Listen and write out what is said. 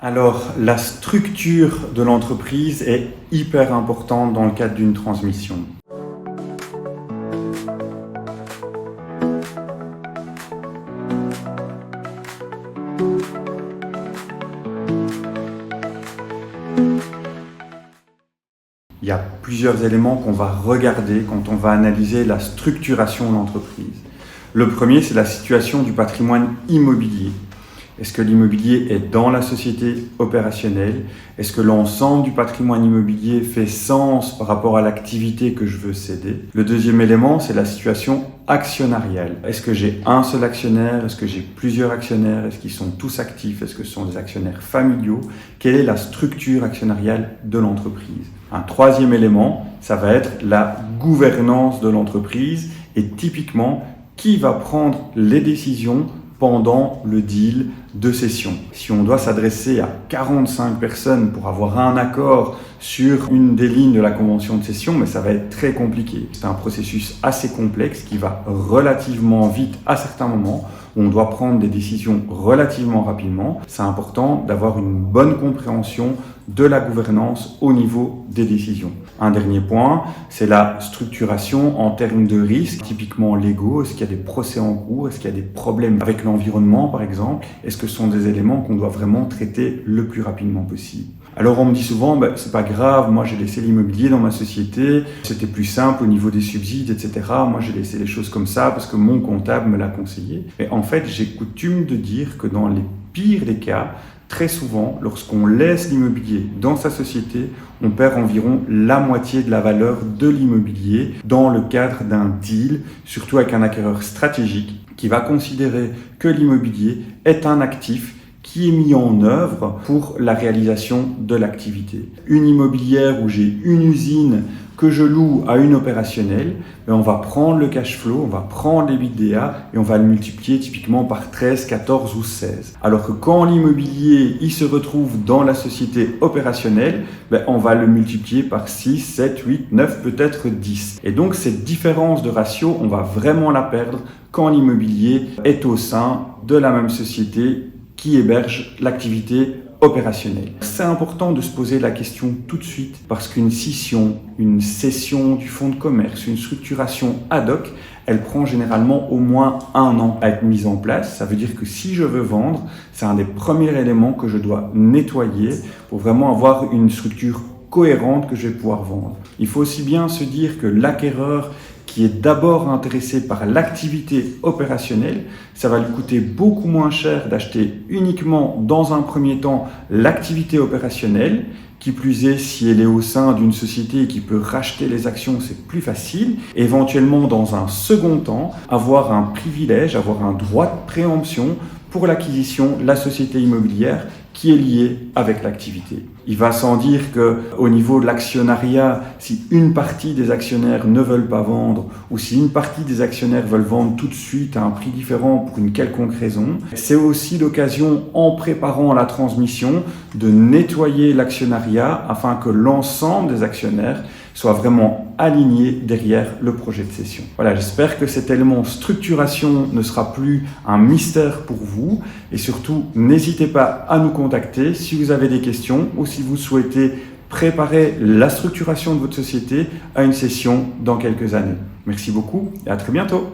Alors, la structure de l'entreprise est hyper importante dans le cadre d'une transmission. Il y a plusieurs éléments qu'on va regarder quand on va analyser la structuration de l'entreprise. Le premier, c'est la situation du patrimoine immobilier. Est-ce que l'immobilier est dans la société opérationnelle? Est-ce que l'ensemble du patrimoine immobilier fait sens par rapport à l'activité que je veux céder? Le deuxième élément, c'est la situation actionnariale. Est-ce que j'ai un seul actionnaire? Est-ce que j'ai plusieurs actionnaires? Est-ce qu'ils sont tous actifs? Est-ce que ce sont des actionnaires familiaux? Quelle est la structure actionnariale de l'entreprise? Un troisième élément, ça va être la gouvernance de l'entreprise et typiquement, qui va prendre les décisions pendant le deal de cession. Si on doit s'adresser à 45 personnes pour avoir un accord sur une des lignes de la convention de cession, mais ça va être très compliqué. C'est un processus assez complexe qui va relativement vite à certains moments. On doit prendre des décisions relativement rapidement. C'est important d'avoir une bonne compréhension de la gouvernance au niveau des décisions. Un dernier point, c'est la structuration en termes de risques, typiquement légaux. Est-ce qu'il y a des procès en cours? Est-ce qu'il y a des problèmes avec l'environnement, par exemple? Est-ce que ce sont des éléments qu'on doit vraiment traiter le plus rapidement possible? Alors on me dit souvent, c'est pas grave, moi j'ai laissé l'immobilier dans ma société, c'était plus simple au niveau des subsides, etc. Moi j'ai laissé les choses comme ça parce que mon comptable me l'a conseillé. Mais en fait, j'ai coutume de dire que dans les pires des cas, très souvent, lorsqu'on laisse l'immobilier dans sa société, on perd environ la moitié de la valeur de l'immobilier dans le cadre d'un deal, surtout avec un acquéreur stratégique qui va considérer que l'immobilier est un actif qui est mis en œuvre pour la réalisation de l'activité. Une immobilière où j'ai une usine que je loue à une opérationnelle, on va prendre le cash flow, on va prendre l'EBITDA et on va le multiplier typiquement par 13, 14 ou 16. Alors que quand l'immobilier il se retrouve dans la société opérationnelle, on va le multiplier par 6, 7, 8, 9, peut-être 10. Et donc cette différence de ratio, on va vraiment la perdre quand l'immobilier est au sein de la même société qui héberge l'activité opérationnelle. C'est important de se poser la question tout de suite parce qu'une scission, une cession du fonds de commerce, une structuration ad hoc, elle prend généralement au moins 1 an à être mise en place. Ça veut dire que si je veux vendre, c'est un des premiers éléments que je dois nettoyer pour vraiment avoir une structure cohérente que je vais pouvoir vendre. Il faut aussi bien se dire que l'acquéreur qui est d'abord intéressé par l'activité opérationnelle, ça va lui coûter beaucoup moins cher d'acheter uniquement dans un premier temps l'activité opérationnelle. Qui plus est, si elle est au sein d'une société qui peut racheter les actions, c'est plus facile. Éventuellement, dans un second temps, avoir un privilège, avoir un droit de préemption pour l'acquisition de la société immobilière qui est liée avec l'activité. Il va sans dire qu'au niveau de l'actionnariat, si une partie des actionnaires ne veulent pas vendre ou si une partie des actionnaires veulent vendre tout de suite à un prix différent pour une quelconque raison, c'est aussi l'occasion, en préparant la transmission, de nettoyer l'actionnariat afin que l'ensemble des actionnaires soient vraiment alignés derrière le projet de cession. Voilà, j'espère que cet élément structuration ne sera plus un mystère pour vous et surtout, n'hésitez pas à nous contacter si vous avez des questions ou si vous souhaitez préparer la structuration de votre société à une cession dans quelques années. Merci beaucoup et à très bientôt.